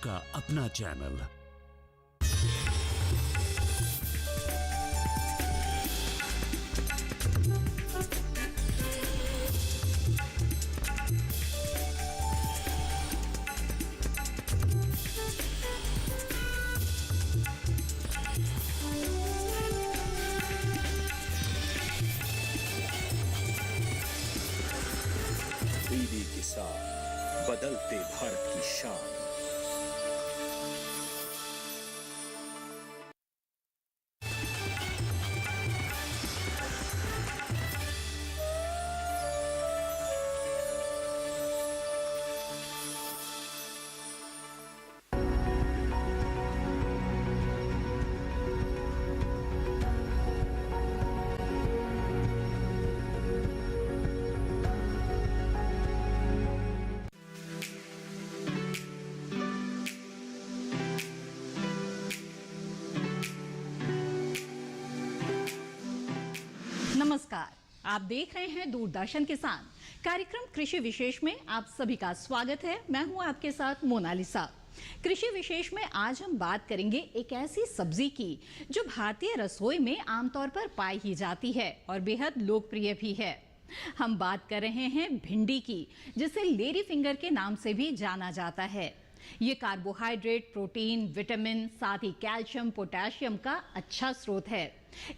आपका अपना channel. TV किसान, बदलते भारत की शान। नमस्कार, आप देख रहे हैं दूरदर्शन किसान। कार्यक्रम कृषि विशेष में आप सभी का स्वागत है। मैं हूं आपके साथ मोनालिसा। कृषि विशेष में आज हम बात करेंगे एक ऐसी सब्जी की जो भारतीय रसोई में आमतौर पर पाई ही जाती है और बेहद लोकप्रिय भी है। हम बात कर रहे हैं भिंडी की, जिसे लेडी फिंगर के नाम से भी जाना जाता है। ये कार्बोहाइड्रेट, प्रोटीन, विटामिन, साथ ही कैल्शियम, पोटेशियम का अच्छा स्रोत है।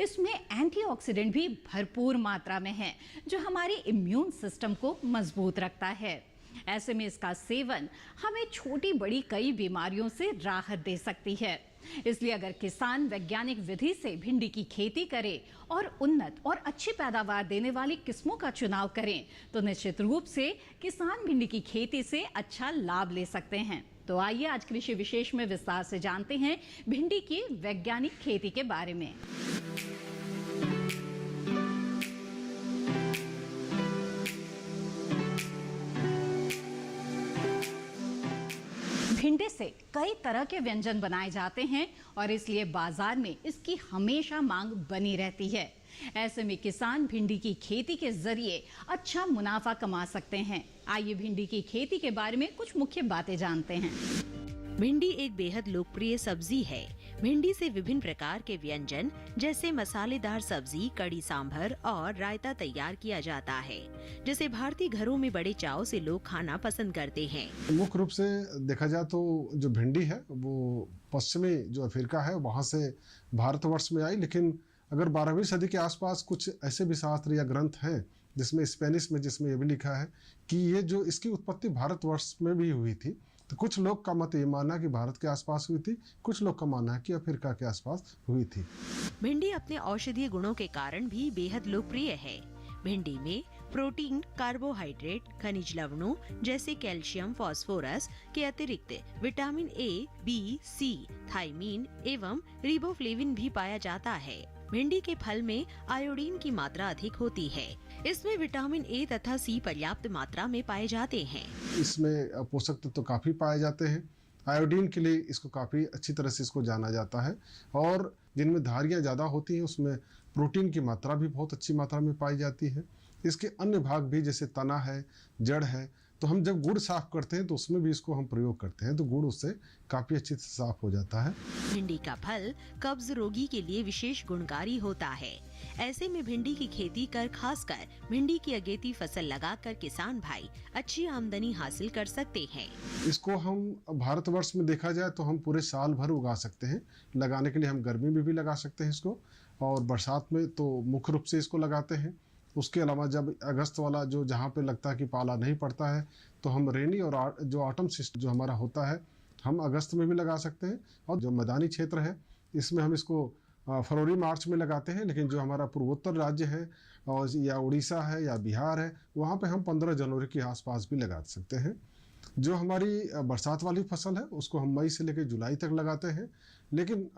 इसमें एंटीऑक्सीडेंट भी भरपूर मात्रा में है, जो हमारे इम्यून सिस्टम को मजबूत रखता है। ऐसे में इसका सेवन हमें छोटी बड़ी कई बीमारियों से राहत दे सकती है। इसलिए अगर किसान वैज्ञानिक विधि से भिंडी की खेती करे और उन्नत और अच्छी पैदावार देने वाली किस्मों का चुनाव करें, तो निश्चित रूप से किसान भिंडी की खेती से अच्छा लाभ ले सकते हैं। तो आइए आज कृषि विशेष में विस्तार से जानते हैं भिंडी की वैज्ञानिक खेती के बारे में। भिंडी से कई तरह के व्यंजन बनाए जाते हैं और इसलिए बाजार में इसकी हमेशा मांग बनी रहती है। ऐसे में किसान भिंडी की खेती के जरिए अच्छा मुनाफा कमा सकते हैं। आइए भिंडी की खेती के बारे में कुछ मुख्य बातें जानते हैं। भिंडी एक बेहद लोकप्रिय सब्जी है। भिंडी से विभिन्न प्रकार के व्यंजन जैसे मसालेदार सब्जी, कड़ी सांभर और रायता तैयार किया जाता है, जिसे भारतीय घरों में बड़े चाव से लोग खाना पसंद करते हैं। मुख्य रूप से देखा जाए तो जो भिंडी है वो पश्चिमी जो अफ्रीका है वहाँ से भारतवर्ष में आई, लेकिन अगर 12वीं सदी के आसपास कुछ ऐसे भी शास्त्र या ग्रंथ हैं जिसमें स्पेनिश में जिसमें ये भी लिखा है कि ये जो इसकी उत्पत्ति भारतवर्ष में भी हुई थी। तो कुछ लोग का मत ये मानना कि भारत के आसपास हुई थी, कुछ लोग का मानना है कि अफ्रीका के आसपास हुई थी। भिंडी अपने औषधीय गुणों के कारण भी बेहद लोकप्रिय है। भिंडी में प्रोटीन, कार्बोहाइड्रेट, खनिज लवणों जैसे कैल्शियम, फास्फोरस के अतिरिक्त vitamin A, B, C, thiamine एवं रिबोफ्लेविन भी पाया जाता है। भिंडी के फल में आयोडीन की मात्रा अधिक होती है। इसमें विटामिन ए तथा सी पर्याप्त मात्रा में पाए जाते हैं। इसमें पोषक तत्व काफी पाए जाते हैं। आयोडीन के लिए इसको काफी अच्छी तरह से इसको जाना जाता है और जिनमें धारियां ज्यादा होती हैं उसमें प्रोटीन की मात्रा भी बहुत अच्छी मात्रा में पाई जाती है। इसके अन्य भाग भी जैसे तना है, जड़ है, तो हम जब गुड़ साफ करते हैं तो उसमें भी इसको हम प्रयोग करते हैं, तो गुड़ उससे काफी अच्छे से साफ हो जाता है। भिंडी का फल कब्ज रोगी के लिए विशेष गुणकारी होता है। ऐसे में भिंडी की खेती कर खासकर भिंडी की अगेती फसल लगाकर किसान भाई अच्छी आमदनी हासिल कर सकते हैं। इसको हम भारतवर्ष में देखा जाए तो हम पूरे साल भर उगा सकते हैं। लगाने के लिए हम गर्मी में भी लगा सकते हैं इसको, और बरसात में तो मुख्य रूप से इसको लगाते हैं। उसके अलावा जब अगस्त वाला जो जहाँ पे लगता है कि पाला नहीं पड़ता है तो हम रेनी और जो ऑटम सिस्टम जो हमारा होता है हम अगस्त में भी लगा सकते हैं। और जो मैदानी क्षेत्र है इसमें हम इसको फरवरी मार्च में लगाते हैं, लेकिन जो हमारा पूर्वोत्तर राज्य है और या उड़ीसा है या बिहार है वहाँ पे हम 15 जनवरी के आसपास भी लगा सकते हैं। जो हमारी बरसात वाली फसल है उसको हम मई से लेकर जुलाई तक लगाते हैं, लेकिन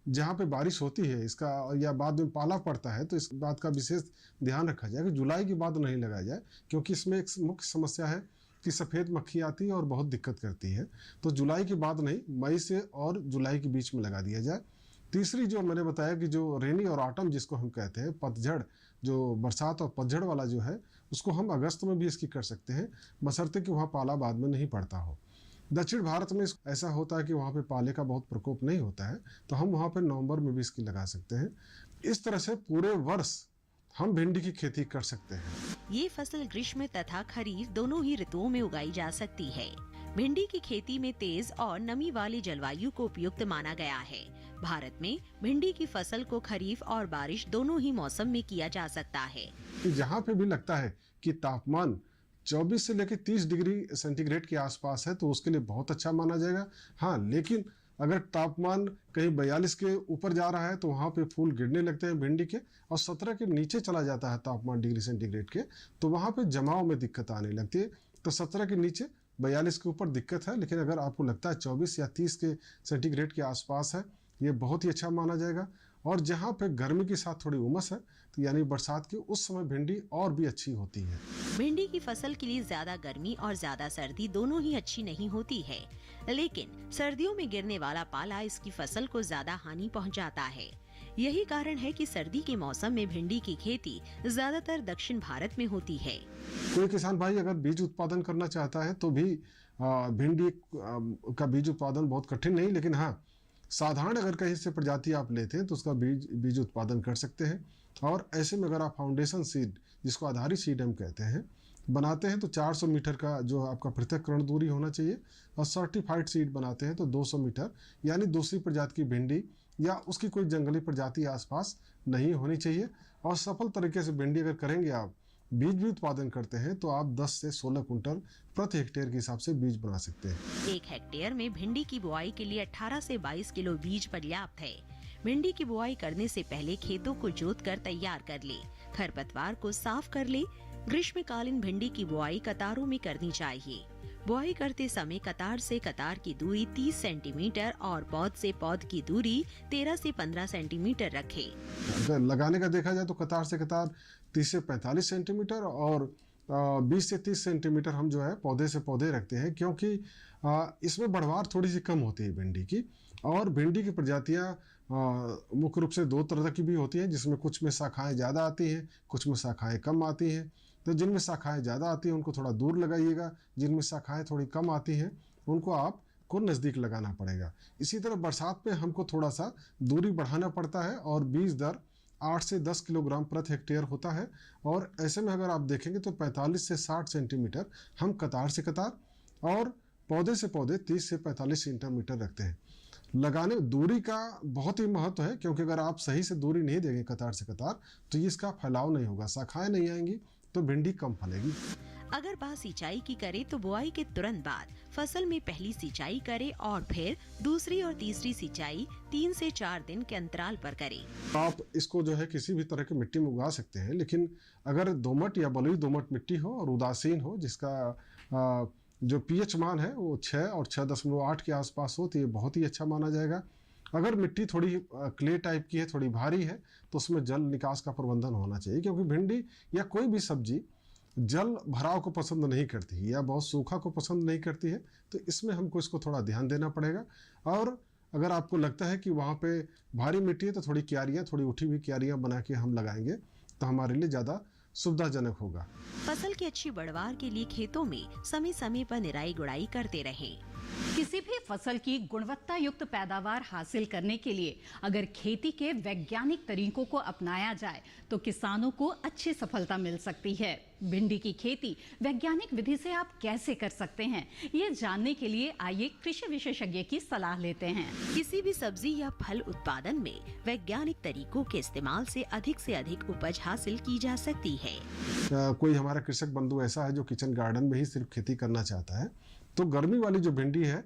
जहाँ पे बारिश होती है इसका या बाद में पाला पड़ता है तो इस बात का विशेष ध्यान रखा जाए कि जुलाई के बाद नहीं लगाया जाए, क्योंकि इसमें एक मुख्य समस्या है कि सफ़ेद मक्खी आती है और बहुत दिक्कत करती है। तो जुलाई के बाद नहीं, मई से और जुलाई के बीच में लगा दिया जाए। तीसरी जो मैंने बताया कि जो रेनी और ऑटम जिसको हम कहते हैं, पतझड़, जो बरसात और पतझड़ वाला जो है उसको हम अगस्त में भी इसकी कर सकते हैं, बशर्ते कि वहाँ पाला बाद में नहीं पड़ता हो। दक्षिण भारत में ऐसा होता है कि वहाँ पे पाले का बहुत प्रकोप नहीं होता है, तो हम वहाँ पे नवंबर में भी इसकी लगा सकते हैं। इस तरह से पूरे वर्ष हम भिंडी की खेती कर सकते हैं। ये फसल ग्रीष्म तथा खरीफ दोनों ही ऋतुओं में उगाई जा सकती है। भिंडी की खेती में तेज और नमी वाली जलवायु को उपयुक्त माना गया है। भारत में भिंडी की फसल को खरीफ और बारिश दोनों ही मौसम में किया जा सकता है। जहाँ पे भी लगता है कि तापमान 24 से लेकर 30 डिग्री सेंटीग्रेड के आसपास है तो उसके लिए बहुत अच्छा माना जाएगा। हाँ, लेकिन अगर तापमान कहीं 42 के ऊपर जा रहा है तो वहाँ पे फूल गिरने लगते हैं भिंडी के, और 17 के नीचे चला जाता है तापमान डिग्री सेंटीग्रेड के तो वहाँ पे जमाव में दिक्कत आने लगती है। तो 17 के नीचे 42 के ऊपर दिक्कत है, लेकिन अगर आपको लगता है 24 या 30 के सेंटीग्रेड के आसपास है, ये बहुत ही अच्छा माना जाएगा। और जहाँ पे गर्मी के साथ थोड़ी उमस है तो यानी बरसात के उस समय भिंडी और भी अच्छी होती है। भिंडी की फसल के लिए ज्यादा गर्मी और ज्यादा सर्दी दोनों ही अच्छी नहीं होती है, लेकिन सर्दियों में गिरने वाला पाला इसकी फसल को ज्यादा हानि पहुंचाता है। यही कारण है कि सर्दी के मौसम में भिंडी की खेती ज्यादातर दक्षिण भारत में होती है। कोई किसान भाई अगर बीज उत्पादन करना चाहता है तो भी भिंडी का बीज उत्पादन बहुत कठिन नहीं, लेकिन हाँ, साधारण अगर कहीं से प्रजाति आप लेते हैं तो उसका बीज उत्पादन कर सकते हैं। और ऐसे में अगर आप फाउंडेशन सीड, जिसको आधारित सीड हम कहते हैं, बनाते हैं तो 400 मीटर का जो आपका पृथक्करण दूरी होना चाहिए, और सर्टिफाइड सीड बनाते हैं तो 200 मीटर, यानी दूसरी प्रजाति की भिंडी या उसकी कोई जंगली प्रजाति आसपास नहीं होनी चाहिए। और सफल तरीके से भिंडी अगर करेंगे, आप बीज भी उत्पादन करते हैं तो आप 10 से 16 कुंटल प्रति हेक्टेयर के हिसाब से बीज बना सकते हैं। 1 हेक्टेयर में भिंडी की बुआई के लिए 18 से 22 किलो बीज पर्याप्त है। भिंडी की बुआई करने से पहले खेतों को जोतकर तैयार कर ले, खरपतवार को साफ कर ले। ग्रीष्मकालीन भिंडी की बुआई कतारों में करनी चाहिए। बुआई करते समय कतार से कतार की दूरी 30 सेंटीमीटर और पौध से पौध की दूरी 13 से 15 सेंटीमीटर रखें। अगर लगाने का देखा जाए तो कतार से कतार 30 से 45 सेंटीमीटर और 20 से 30 सेंटीमीटर हम जो है पौधे से पौधे रखते हैं, क्योंकि इसमें बढ़वार थोड़ी सी कम होती है भिंडी की। और भिंडी की प्रजातियां मुख्य रूप से 2 तरह की भी होती हैं, जिसमें कुछ में शाखाएं ज़्यादा आती हैं, कुछ में शाखाएं कम आती हैं। तो जिनमें शाखाएं ज़्यादा आती हैं उनको थोड़ा दूर लगाइएगा, जिनमें शाखाएं थोड़ी कम आती हैं उनको आपको नज़दीक लगाना पड़ेगा। इसी तरह बरसात में हमको थोड़ा सा दूरी बढ़ाना पड़ता है और बीज दर 8 से 10 किलोग्राम प्रति हेक्टेयर होता है। और ऐसे में अगर आप देखेंगे तो 45 से 60 सेंटीमीटर हम कतार से कतार और पौधे से पौधे 30 से 45 सेंटीमीटर रखते हैं। लगाने दूरी का बहुत ही महत्व है, क्योंकि अगर आप सही से दूरी नहीं देंगे कतार से कतार तो इसका फैलाव नहीं होगा, शाखाएं नहीं आएंगी तो भिंडी कम फलेगी। अगर बात सिंचाई की करें तो बुआई के तुरंत बाद फसल में पहली सिंचाई करें और फिर दूसरी और तीसरी सिंचाई 3 से 4 दिन के अंतराल पर करें। आप इसको जो है किसी भी तरह की मिट्टी में उगा सकते हैं, लेकिन अगर दोमट या बलुई दोमट मिट्टी हो और उदासीन हो, जिसका जो पीएच मान है वो 6 और 6.8 के आसपास हो, तो ये बहुत ही अच्छा माना जाएगा। अगर मिट्टी थोड़ी क्ले टाइप की है, थोड़ी भारी है, तो उसमें जल निकास का प्रबंधन होना चाहिए, क्योंकि भिंडी या कोई भी सब्जी जल भराव को पसंद नहीं करती है या बहुत सूखा को पसंद नहीं करती है। तो इसमें हमको इसको थोड़ा ध्यान देना पड़ेगा। और अगर आपको लगता है कि वहाँ पे भारी मिट्टी है तो थोड़ी क्यारियाँ, थोड़ी उठी हुई क्यारियाँ बना के हम लगाएंगे तो हमारे लिए ज़्यादा सुविधाजनक होगा। फसल की अच्छी बढ़वार के लिए खेतों में समय समय पर निराई गुड़ाई करते रहें। किसी भी फसल की गुणवत्ता युक्त पैदावार हासिल करने के लिए अगर खेती के वैज्ञानिक तरीकों को अपनाया जाए तो किसानों को अच्छी सफलता मिल सकती है। भिंडी की खेती वैज्ञानिक विधि से आप कैसे कर सकते हैं, ये जानने के लिए आइए कृषि विशेषज्ञ की सलाह लेते हैं। किसी भी सब्जी या फल उत्पादन में वैज्ञानिक तरीकों के इस्तेमाल से अधिक उपज हासिल की जा सकती है। कोई हमारा कृषक बंधु ऐसा है जो किचन गार्डन में ही सिर्फ खेती करना चाहता है, तो गर्मी वाली जो भिंडी है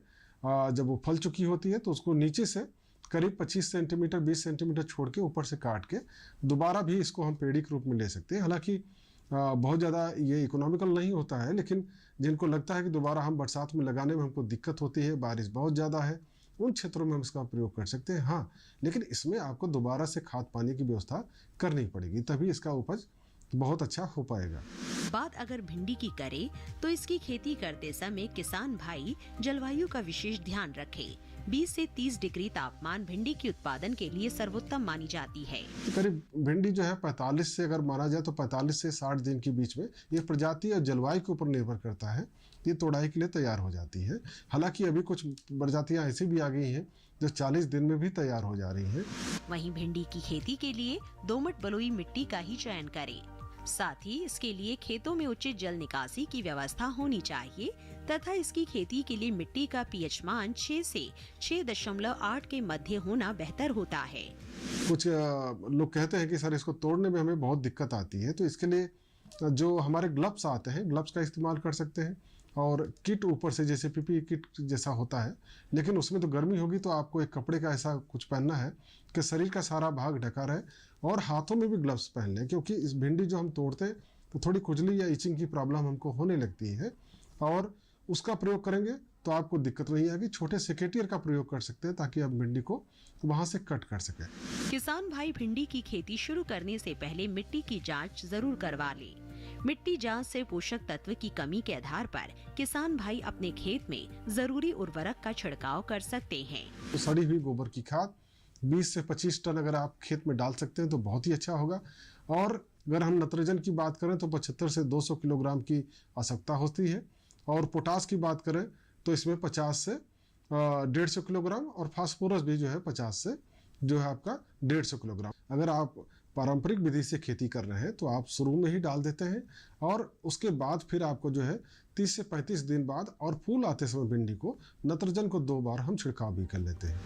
जब वो फल चुकी होती है तो उसको नीचे से करीब 25 सेंटीमीटर 20 सेंटीमीटर छोड़ के ऊपर से काट के दोबारा भी इसको हम पेड़ी के रूप में ले सकते हैं। हालांकि बहुत ज़्यादा ये इकोनॉमिकल नहीं होता है, लेकिन जिनको लगता है कि दोबारा हम बरसात में लगाने में हमको दिक्कत होती है, बारिश बहुत ज़्यादा है, उन क्षेत्रों में हम इसका प्रयोग कर सकते हैं। हाँ, लेकिन इसमें आपको दोबारा से खाद पानी की व्यवस्था करनी पड़ेगी, तभी इसका उपज बहुत अच्छा हो पाएगा। बात अगर भिंडी की करें तो इसकी खेती करते समय किसान भाई जलवायु का विशेष ध्यान रखें। 20 से 30 डिग्री तापमान भिंडी के उत्पादन के लिए सर्वोत्तम मानी जाती है। तो करीब भिंडी जो है 45 से अगर माना जाए तो 45 से 60 दिन के बीच में, ये प्रजाति और जलवायु के ऊपर निर्भर करता है। ये तोड़ाई के लिए तैयार हो जाती है। हालांकि अभी कुछ प्रजातियां ऐसी भी आ गई हैं जो 40 दिन में भी तैयार हो जा रही हैं। वहीं भिंडी की खेती के लिए दोमट बलुई मिट्टी का ही चयन करें। साथ ही इसके लिए खेतों में उचित जल निकासी की व्यवस्था होनी चाहिए तथा इसकी खेती के लिए मिट्टी का पीएच मान 6 से 6.8 के मध्य होना बेहतर होता है। कुछ लोग कहते हैं कि सर इसको तोड़ने में हमें बहुत दिक्कत आती है, तो इसके लिए जो हमारे ग्लव्स आते हैं, ग्लव्स का इस्तेमाल कर सकते हैं। और किट ऊपर से जैसे पीपी किट जैसा होता है, लेकिन उसमें तो गर्मी होगी, तो आपको एक कपड़े का ऐसा कुछ पहनना है कि शरीर का सारा भाग ढका रहे, और हाथों में भी ग्लव्स पहन लें, क्योंकि इस भिंडी जो हम तोड़ते हैं तो थोड़ी खुजली या इचिंग की प्रॉब्लम हमको होने लगती है, और उसका प्रयोग करेंगे तो आपको दिक्कत नहीं आएगी। छोटे सेकेटियर का प्रयोग कर सकते हैं ताकि आप भिंडी को वहां से कट कर सकें। किसान भाई भिंडी की खेती शुरू करने से पहले मिट्टी की जांच जरूर करवा ले। मिट्टी जांच से पोषक तत्व की कमी के आधार पर किसान भाई अपने खेत में जरूरी उर्वरक का छिड़काव कर सकते हैं। तो सड़ी हुई गोबर की खाद 20 से 25 टन अगर आप खेत में डाल सकते हैं तो बहुत ही अच्छा होगा। और अगर हम नाइट्रोजन की बात करें तो 75 से 200 किलोग्राम की आवश्यकता होती है, और पोटास की बात करें तो इसमें 50 से 150 किलोग्राम, और फास्फोरस भी जो है 50 से जो है आपका 150 किलोग्राम। अगर आप पारंपरिक विधि से खेती कर रहे हैं तो आप शुरू में ही डाल देते हैं, और उसके बाद फिर आपको जो है 30 से 35 दिन बाद और फूल आते समय भिंडी को नाइट्रोजन को 2 बार हम छिड़काव भी कर लेते हैं।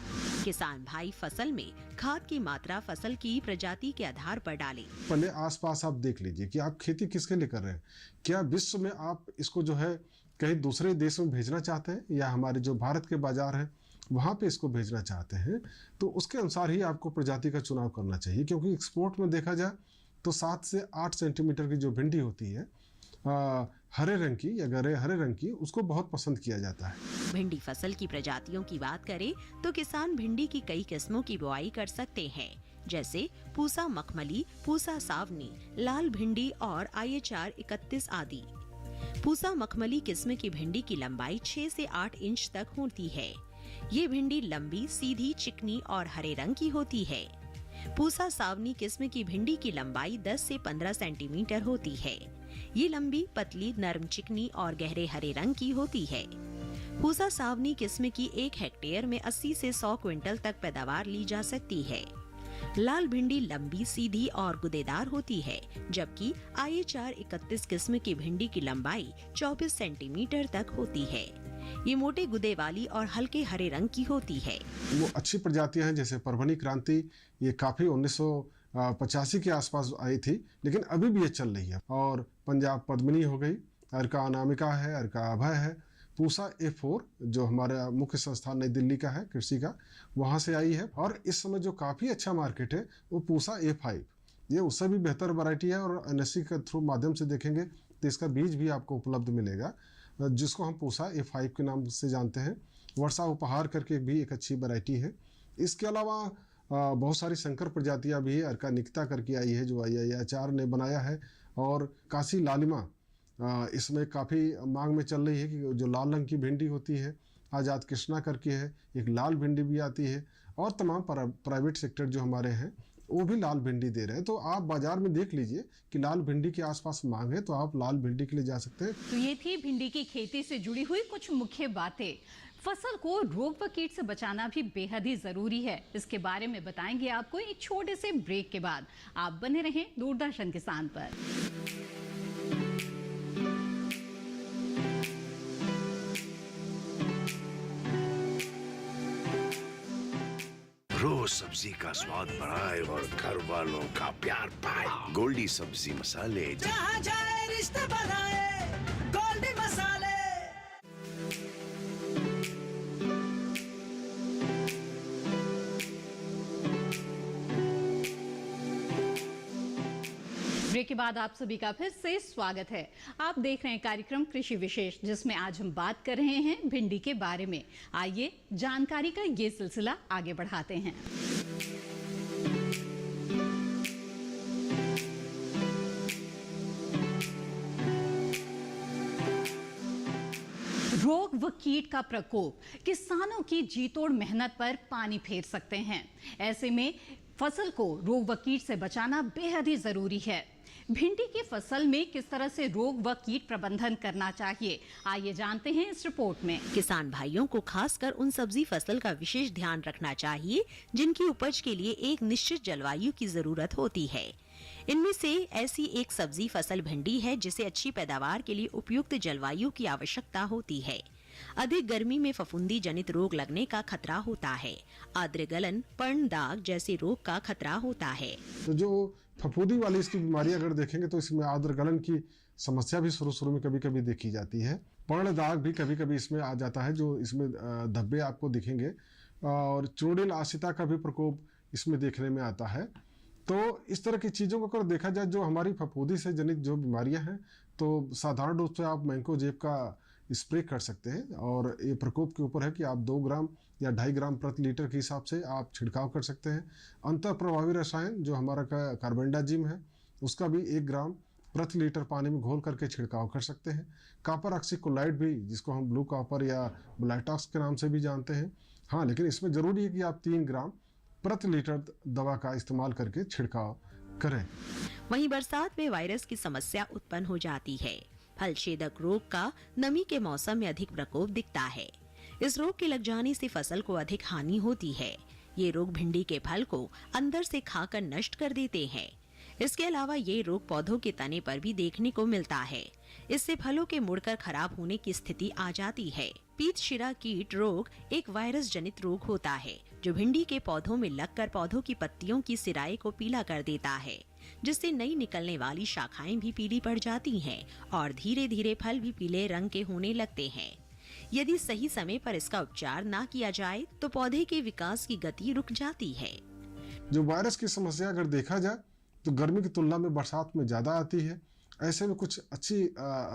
किसान भाई फसल में खाद की मात्रा फसल की प्रजाति के आधार पर डालें। पहले आसपास आप देख लीजिए कि आप खेती किसके लिए कर रहे हैं। क्या विश्व में आप इसको जो है कहीं दूसरे देश में भेजना चाहते हैं, या हमारे जो भारत के बाजार हैं वहाँ पे इसको भेजना चाहते हैं, तो उसके अनुसार ही आपको प्रजाति का चुनाव करना चाहिए। क्योंकि एक्सपोर्ट में देखा जाए तो 7 से 8 सेंटीमीटर की जो भिंडी होती है हरे रंग की या गहरे हरे रंग की, उसको बहुत पसंद किया जाता है। भिंडी फसल की प्रजातियों की बात करें तो किसान भिंडी की कई किस्मों की बुआई कर सकते हैं, जैसे पूसा मखमली, पूसा सावनी, लाल भिंडी और IHR 31 आदि। पूसा मखमली किस्म की भिंडी की लंबाई 6 से 8 इंच तक होती है। ये भिंडी लंबी, सीधी, चिकनी और हरे रंग की होती है। पूसा सावनी किस्म की भिंडी की लंबाई 10 से 15 सेंटीमीटर होती है। ये लंबी, पतली, नरम, चिकनी और गहरे हरे रंग की होती है। पूसा सावनी किस्म की 1 हेक्टेयर में 80 से 100 क्विंटल तक पैदावार ली जा सकती है। लाल भिंडी लंबी, सीधी और गुदेदार होती है, जबकि IHR 31 किस्म की भिंडी की लंबाई 24 सेंटीमीटर तक होती है। ये मोटे गुदे वाली और हल्के हरे रंग की होती है। वो अच्छी प्रजातियां हैं, जैसे परभनी क्रांति, ये काफी 1985 के आसपास आई थी, लेकिन अभी भी ये चल रही है। और पंजाब पद्मिनी हो गई, अर्का अनामिका है, अर्का अभय है। पूसा A4 जो हमारा मुख्य संस्थान नई दिल्ली का है कृषि का, वहाँ से आई है। और इस समय जो काफ़ी अच्छा मार्केट है वो पूसा A5, ये उससे भी बेहतर वैरायटी है। और NSC के थ्रू माध्यम से देखेंगे तो इसका बीज भी आपको उपलब्ध मिलेगा, जिसको हम पूसा A5 के नाम से जानते हैं। वर्षा उपहार करके भी एक अच्छी वैरायटी है। इसके अलावा बहुत सारी संकर प्रजातियाँ भी है। अर्का निकिता करके आई है जो IIHR ने बनाया है, और काशी लालिमा इसमें काफ़ी मांग में चल रही है कि जो लाल रंग की भिंडी होती है, आज़ाद कृष्णा करके है, एक लाल भिंडी भी आती है। और तमाम प्राइवेट सेक्टर जो हमारे हैं वो भी लाल भिंडी दे रहे हैं। तो आप बाजार में देख लीजिए कि लाल भिंडी के आसपास मांग है, तो आप लाल भिंडी के लिए जा सकते हैं। तो ये थी भिंडी की खेती से जुड़ी हुई कुछ मुख्य बातें। फसल को रोग व कीट से बचाना भी बेहद ही जरूरी है। इसके बारे में बताएंगे आपको एक छोटे से ब्रेक के बाद। आप बने रहें दूरदर्शन किसान पर। रोज सब्जी का स्वाद बढ़ाए और घर वालों का प्यार पाए। गोल्डी सब्जी मसाले, जहाँ जाए रिश्ते बनाए, गोल्डी मसाले। ब्रेक के बाद आप सभी का फिर से स्वागत है। आप देख रहे हैं कार्यक्रम कृषि विशेष, जिसमें आज हम बात कर रहे हैं भिंडी के बारे में। आइए जानकारी का ये सिलसिला आगे बढ़ाते हैं। रोग व कीट का प्रकोप किसानों की जीतोड़ मेहनत पर पानी फेर सकते हैं। ऐसे में फसल को रोग व कीट से बचाना बेहद ही जरूरी है। भिंडी की फसल में किस तरह से रोग व कीट प्रबंधन करना चाहिए, आइए जानते हैं इस रिपोर्ट में। किसान भाइयों को खासकर उन सब्जी फसल का विशेष ध्यान रखना चाहिए जिनकी उपज के लिए एक निश्चित जलवायु की जरूरत होती है। इनमें से ऐसी एक सब्जी फसल भिंडी है जिसे अच्छी पैदावार के लिए उपयुक्त जलवायु की आवश्यकता होती है। अधिक गर्मी में फफूंदी जनित रोग लगने का खतरा होता है। आर्द्र गलन, पर्ण दाग जैसे रोग का खतरा होता है। तो जो फफूंदी वाली इसकी बीमारी अगर देखेंगे तो इसमें आर्द्र गलन की समस्या भी शुरू में कभी कभी देखी जाती है। पर्ण दाग भी कभी कभी इसमें आ जाता है, जो इसमें धब्बे आपको दिखेंगे, और चूड़िल आशिता का भी प्रकोप इसमें देखने में आता है। तो इस तरह की चीज़ों को अगर देखा जाए जो हमारी फफूंदी से जनित जो बीमारियां हैं, तो साधारण रूप से आप मैंकोजेब का स्प्रे कर सकते हैं, और ये प्रकोप के ऊपर है कि आप 2 ग्राम या 2.5 ग्राम प्रति लीटर के हिसाब से आप छिड़काव कर सकते हैं। अंतर प्रभावी रसायन जो हमारा कार्बेंडाजिम है, उसका भी 1 ग्राम प्रति लीटर पानी में घोल करके छिड़काव कर सकते हैं। कॉपर ऑक्सीक्लोराइड भी, जिसको हम ब्लू कॉपर या ब्लाइटॉक्स के नाम से भी जानते हैं। हाँ, लेकिन इसमें ज़रूरी है कि आप 3 ग्राम प्रति लीटर दवा का इस्तेमाल करके छिड़काव करें। वहीं बरसात में वायरस की समस्या उत्पन्न हो जाती है। फल छेदक रोग का नमी के मौसम में अधिक प्रकोप दिखता है। इस रोग के लग जाने से फसल को अधिक हानि होती है। ये रोग भिंडी के फल को अंदर से खाकर नष्ट कर देते हैं। इसके अलावा ये रोग पौधों के तने पर भी देखने को मिलता है। इससे फलों के मुड़कर खराब होने की स्थिति आ जाती है। पीत शिरा कीट रोग एक वायरस जनित रोग होता है जो भिंडी के पौधों में लगकर पौधों की पत्तियों की सिराई को पीला कर देता है, जिससे नई निकलने वाली शाखाएं भी पीली पड़ जाती हैं और धीरे धीरे फल भी पीले रंग के होने लगते हैं। यदि सही समय पर इसका उपचार ना किया जाए तो पौधे के विकास की गति रुक जाती है। जो वायरस की समस्या अगर देखा जाए तो गर्मी की तुलना में बरसात में ज़्यादा आती है। ऐसे में कुछ अच्छी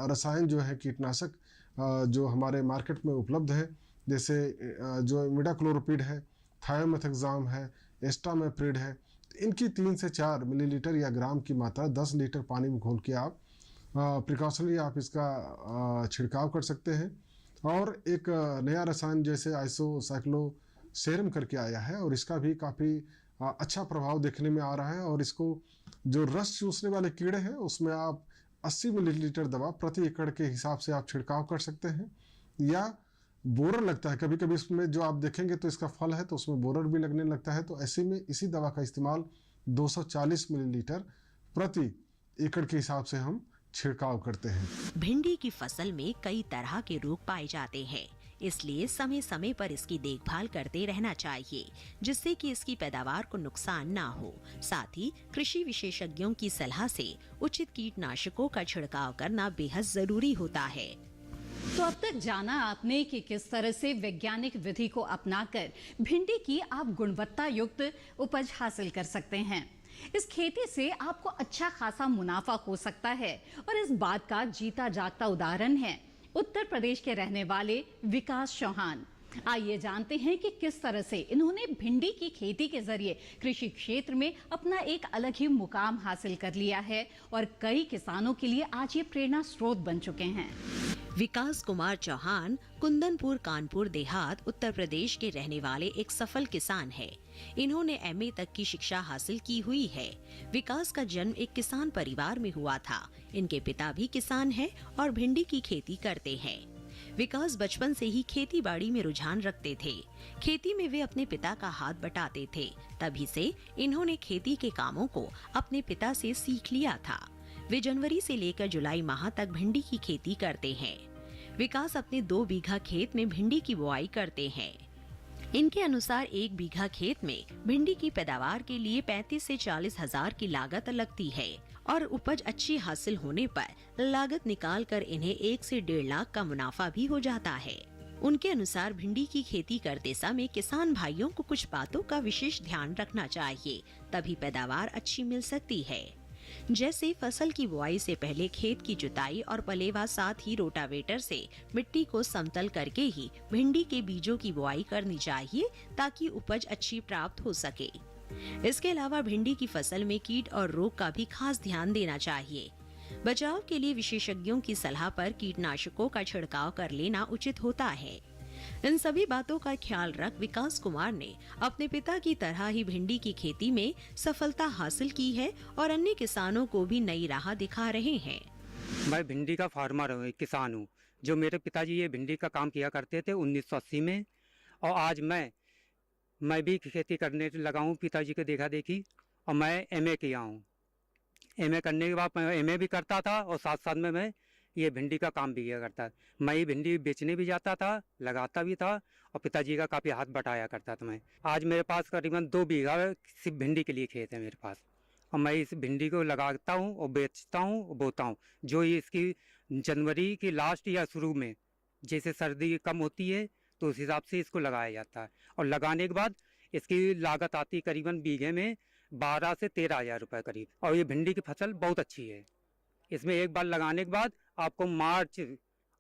रसायन जो है कीटनाशक जो हमारे मार्केट में उपलब्ध है, जैसे जो इमिडाक्लोरोपिड है, थायोमेथाक्साम है, एस्टामेप्रिड है, इनकी 3 से 4 मिलीलीटर या ग्राम की मात्रा 10 लीटर पानी में घोल के आप प्रिकॉशनली आप इसका छिड़काव कर सकते हैं। और एक नया रसायन जैसे आइसोसाइक्लोसेरम करके आया है, और इसका भी काफ़ी अच्छा प्रभाव देखने में आ रहा है। और इसको जो रस चूसने वाले कीड़े हैं उसमें आप 80 मिलीलीटर दवा प्रति एकड़ के हिसाब से आप छिड़काव कर सकते हैं। या बोरर लगता है कभी कभी इसमें, जो आप देखेंगे तो इसका फल है तो उसमें बोरर भी लगने लगता है, तो ऐसे में इसी दवा का इस्तेमाल 240 मिलीलीटर प्रति एकड़ के हिसाब से हम छिड़काव करते हैं। भिंडी की फसल में कई तरह के रोग पाए जाते हैं, इसलिए समय समय पर इसकी देखभाल करते रहना चाहिए जिससे कि इसकी पैदावार को नुकसान ना हो। साथ ही कृषि विशेषज्ञों की सलाह से उचित कीटनाशकों का छिड़काव करना बेहद जरूरी होता है। तो अब तक जाना आपने कि किस तरह से वैज्ञानिक विधि को अपनाकर भिंडी की आप गुणवत्ता युक्त उपज हासिल कर सकते हैं। इस खेती से आपको अच्छा खासा मुनाफा हो सकता है, और इस बात का जीता जागता उदाहरण है उत्तर प्रदेश के रहने वाले विकास चौहान। आइए जानते हैं कि किस तरह से इन्होंने भिंडी की खेती के जरिए कृषि क्षेत्र में अपना एक अलग ही मुकाम हासिल कर लिया है, और कई किसानों के लिए आज ये प्रेरणा स्रोत बन चुके हैं। विकास कुमार चौहान कुंदनपुर कानपुर देहात उत्तर प्रदेश के रहने वाले एक सफल किसान है। इन्होंने MA तक की शिक्षा हासिल की हुई है। विकास का जन्म एक किसान परिवार में हुआ था। इनके पिता भी किसान हैं और भिंडी की खेती करते हैं। विकास बचपन से ही खेती बाड़ी में रुझान रखते थे। खेती में वे अपने पिता का हाथ बटाते थे। तभी से इन्होंने खेती के कामों को अपने पिता से सीख लिया था। वे जनवरी से लेकर जुलाई माह तक भिंडी की खेती करते हैं। विकास अपने 2 बीघा खेत में भिंडी की बुआई करते हैं। इनके अनुसार 1 बीघा खेत में भिंडी की पैदावार के लिए 35 से 40 हजार की लागत लगती है, और उपज अच्छी हासिल होने पर लागत निकालकर इन्हें 1 से 1.5 लाख का मुनाफा भी हो जाता है। उनके अनुसार भिंडी की खेती करते समय किसान भाइयों को कुछ बातों का विशेष ध्यान रखना चाहिए, तभी पैदावार अच्छी मिल सकती है। जैसे फसल की बुआई से पहले खेत की जुताई और पलेवा, साथ ही रोटावेटर से मिट्टी को समतल करके ही भिंडी के बीजों की बुआई करनी चाहिए ताकि उपज अच्छी प्राप्त हो सके। इसके अलावा भिंडी की फसल में कीट और रोग का भी खास ध्यान देना चाहिए। बचाव के लिए विशेषज्ञों की सलाह पर कीटनाशकों का छिड़काव कर लेना उचित होता है। इन सभी बातों का ख्याल रख विकास कुमार ने अपने पिता की तरह ही भिंडी की खेती में सफलता हासिल की है और अन्य किसानों को भी नई राह दिखा रहे हैं। मैं भिंडी का फार्मर हूँ, किसान हूँ। जो मेरे पिताजी ये भिंडी का काम किया करते थे 1980 में, और आज मैं भी खेती करने लगा हूँ पिताजी के देखा देखी। और मैं एमए किया हूँ। एमए करने के बाद मैं एमए भी करता था और साथ साथ में मैं ये भिंडी का काम भी किया करता। मैं ये भिंडी बेचने भी जाता था, लगाता भी था और पिताजी का काफ़ी हाथ बटाया करता था मैं। आज मेरे पास करीबन 2 बीघा सिर्फ भिंडी के लिए खेत है मेरे पास, और मैं इस भिंडी को लगाता हूँ और बेचता हूँ और बोता हूँ। जो ये इसकी जनवरी की लास्ट या शुरू में जैसे सर्दी कम होती है तो उस हिसाब से इसको लगाया जाता है, और लगाने के बाद इसकी लागत आती है करीबन बीघे में 12 से 13 हज़ार रुपये करीब। और ये भिंडी की फसल बहुत अच्छी है। इसमें एक बार लगाने के बाद आपको मार्च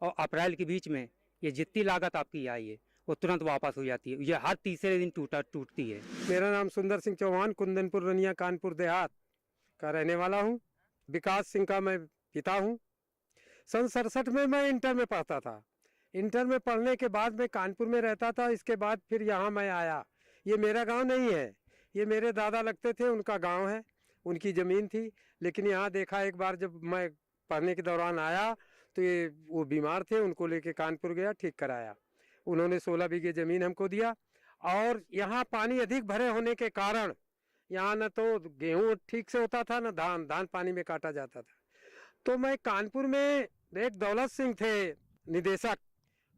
और अप्रैल के बीच में ये जितनी लागत आपकी आई है वो तुरंत वापस हो जाती है। ये हर तीसरे दिन टूटती है। मेरा नाम सुंदर सिंह चौहान, कुंदनपुर रनिया कानपुर देहात का रहने वाला हूँ। विकास सिंह का मैं पिता हूँ। सन 67 में मैं इंटर में पढ़ता था। इंटर में पढ़ने के बाद मैं कानपुर में रहता था। इसके बाद फिर यहाँ मैं आया। ये मेरा गांव नहीं है, ये मेरे दादा लगते थे, उनका गांव है, उनकी ज़मीन थी। लेकिन यहाँ देखा एक बार जब मैं पढ़ने के दौरान आया तो ये वो बीमार थे, उनको लेके कानपुर गया, ठीक कराया। उन्होंने 16 बीघे ज़मीन हमको दिया। और यहाँ पानी अधिक भरे होने के कारण यहाँ न तो गेहूँ ठीक से होता था न धान पानी में काटा जाता था। तो मैं कानपुर में एक दौलत सिंह थे निदेशक,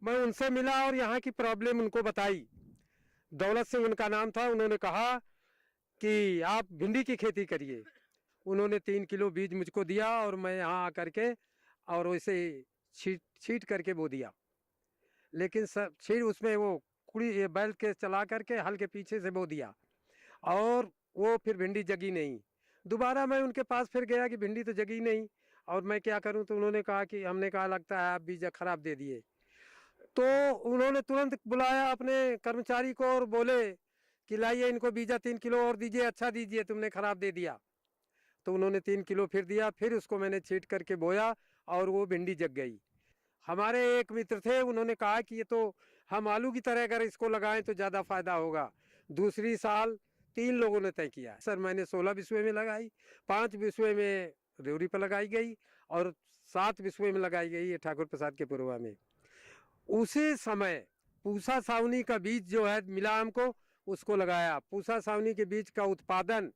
मैं उनसे मिला और यहाँ की प्रॉब्लम उनको बताई। दौलत सिंह उनका नाम था। उन्होंने कहा कि आप भिंडी की खेती करिए। उन्होंने 3 किलो बीज मुझको दिया और मैं यहाँ आकर के और वैसे छीट करके बो दिया। लेकिन सब छीट उसमें वो कुड़ी बैल के चला करके हल के पीछे से बो दिया और वो फिर भिंडी जगी नहीं। दोबारा मैं उनके पास फिर गया कि भिंडी तो जगी नहीं और मैं क्या करूं। तो उन्होंने कहा कि हमने कहा लगता है आप बीज खराब दे दिए। तो उन्होंने तुरंत बुलाया अपने कर्मचारी को और बोले कि लाइए इनको बीजा 3 किलो और दीजिए, अच्छा दीजिए, तुमने खराब दे दिया। तो उन्होंने 3 किलो फिर दिया। फिर उसको मैंने छीट करके बोया और वो भिंडी जग गई। हमारे एक मित्र थे, उन्होंने कहा कि ये तो हम आलू की तरह अगर इसको लगाएं तो ज़्यादा फायदा होगा। दूसरी साल 3 लोगों ने तय किया। सर मैंने 16 बिस्वे में लगाई, 5 बिस्वे में रेवड़ी पर लगाई गई और 7 बिस्वे में लगाई गई है ठाकुर प्रसाद के पुरवा में। उसी समय पूसा सावनी का बीज जो है मिला हमको, उसको लगाया। पूसा सावनी के बीज का उत्पादन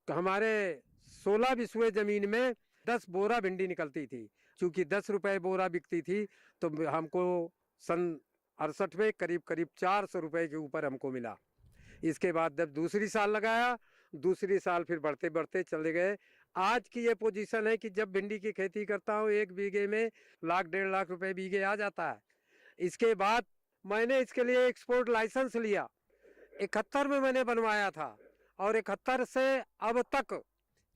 हमारे 16 बिस्वे ज़मीन में 10 बोरा भिंडी निकलती थी। चूँकि 10 रुपये बोरा बिकती थी तो हमको सन 68 में करीब 400 रुपये के ऊपर हमको मिला। इसके बाद जब दूसरी साल लगाया, दूसरी साल फिर बढ़ते बढ़ते चले गए। आज की ये पोजीशन है कि जब भिंडी की खेती करता हूँ 1 बीघे में 1 लाख 1.5 लाख रुपए बीघे आ जाता है। इसके बाद मैंने इसके लिए एक्सपोर्ट लाइसेंस लिया। 71 में मैंने बनवाया था और 71 से अब तक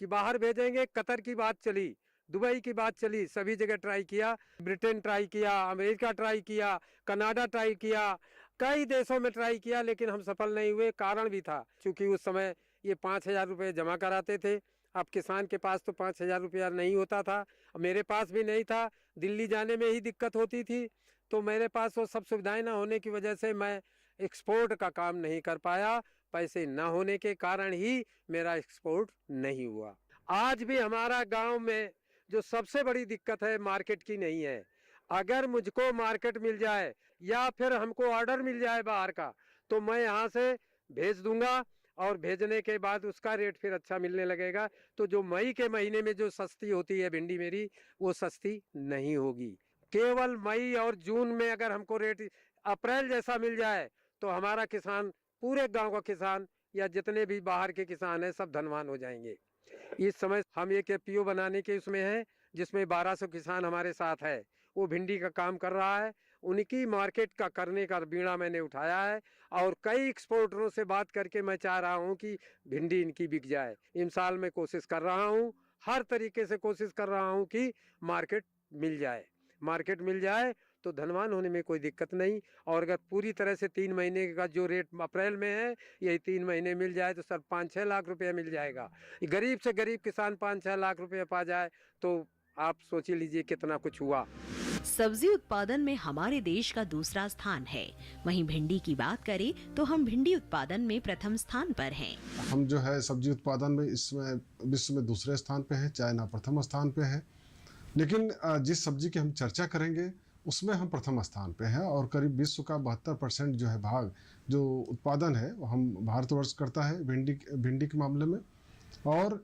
कि बाहर भेजेंगे। कतर की बात चली, दुबई की बात चली, सभी जगह ट्राई किया। ब्रिटेन ट्राई किया, अमेरिका ट्राई किया, कनाडा ट्राई किया, कई देशों में ट्राई किया, लेकिन हम सफल नहीं हुए। कारण भी था क्योंकि उस समय ये 5,000 रुपये जमा कराते थे। अब किसान के पास तो 5,000 रुपया नहीं होता था, मेरे पास भी नहीं था। दिल्ली जाने में ही दिक्कत होती थी। तो मेरे पास वो सब सुविधाएं ना होने की वजह से मैं एक्सपोर्ट का काम नहीं कर पाया। पैसे न होने के कारण ही मेरा एक्सपोर्ट नहीं हुआ। आज भी हमारा गांव में जो सबसे बड़ी दिक्कत है मार्केट की नहीं है। अगर मुझको मार्केट मिल जाए या फिर हमको ऑर्डर मिल जाए बाहर का तो मैं यहाँ से भेज दूंगा और भेजने के बाद उसका रेट फिर अच्छा मिलने लगेगा। तो जो मई के महीने में जो सस्ती होती है भिंडी मेरी, वो सस्ती नहीं होगी। केवल मई और जून में अगर हमको रेट अप्रैल जैसा मिल जाए तो हमारा किसान, पूरे गांव का किसान या जितने भी बाहर के किसान हैं, सब धनवान हो जाएंगे। इस समय हम एक एफपीओ बनाने के उसमें हैं जिसमें 1200 किसान हमारे साथ है। वो भिंडी का काम कर रहा है। उनकी मार्केट का करने का बीड़ा मैंने उठाया है और कई एक्सपोर्टरों से बात करके मैं चाह रहा हूँ कि भिंडी इनकी बिक जाए। इन साल मैं कोशिश कर रहा हूँ, हर तरीके से कोशिश कर रहा हूँ कि मार्केट मिल जाए। मार्केट मिल जाए तो धनवान होने में कोई दिक्कत नहीं। और अगर पूरी तरह से 3 महीने का जो रेट अप्रैल में है यही 3 महीने मिल जाए तो सर 5-6 लाख रुपया मिल जाएगा। गरीब से गरीब किसान 5-6 लाख रुपये पा जाए तो आप सोच लीजिए कितना कुछ हुआ। सब्जी उत्पादन में हमारे देश का दूसरा स्थान है। वहीं भिंडी की बात करें तो हम भिंडी उत्पादन में प्रथम स्थान पर हैं। हम जो है सब्जी उत्पादन में इसमें विश्व में दूसरे स्थान पे हैं, चाइना प्रथम स्थान पे है। लेकिन जिस सब्जी की हम चर्चा करेंगे उसमें हम प्रथम स्थान पे हैं और करीब विश्व का 72% जो है भाग जो उत्पादन है वो हम भारतवर्ष करता है भिंडी के मामले में। और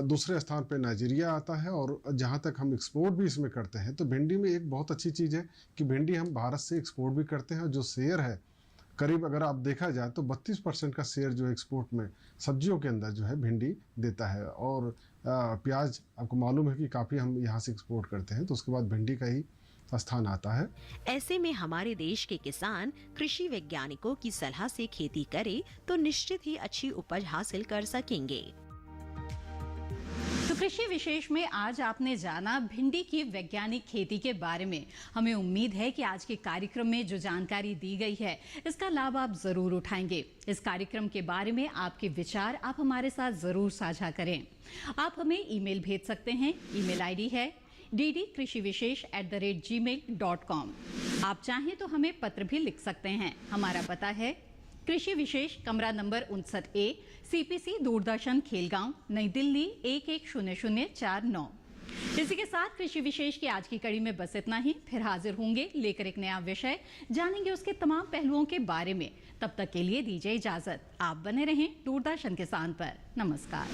दूसरे स्थान पे नाइजीरिया आता है। और जहाँ तक हम एक्सपोर्ट भी इसमें करते हैं तो भिंडी में एक बहुत अच्छी चीज़ है कि भिंडी हम भारत से एक्सपोर्ट भी करते हैं। और जो शेयर है करीब अगर आप देखा जाए तो 32% का शेयर जो एक्सपोर्ट में सब्जियों के अंदर जो है भिंडी देता है। और प्याज आपको मालूम है कि काफ़ी हम यहाँ से एक्सपोर्ट करते हैं, तो उसके बाद भिंडी का ही स्थान आता है। ऐसे में हमारे देश के किसान कृषि वैज्ञानिकों की सलाह से खेती करें तो निश्चित ही अच्छी उपज हासिल कर सकेंगे। तो कृषि विशेष में आज आपने जाना भिंडी की वैज्ञानिक खेती के बारे में। हमें उम्मीद है कि आज के कार्यक्रम में जो जानकारी दी गई है इसका लाभ आप जरूर उठाएंगे। इस कार्यक्रम के बारे में आपके विचार आप हमारे साथ जरूर साझा करें। आप हमें ईमेल भेज सकते हैं। ईमेल आईडी है ddkrishivishesh@gmail.com। आप चाहें तो हमें पत्र भी लिख सकते हैं। हमारा पता है कृषि विशेष, कमरा number 59A, CPC, Doordarshan, Khelgaon, नई दिल्ली 110049। इसी के साथ कृषि विशेष की आज की कड़ी में बस इतना ही। फिर हाजिर होंगे लेकर एक नया विषय, जानेंगे उसके तमाम पहलुओं के बारे में। तब तक के लिए दीजिए इजाजत। आप बने रहें दूरदर्शन किसान पर। नमस्कार।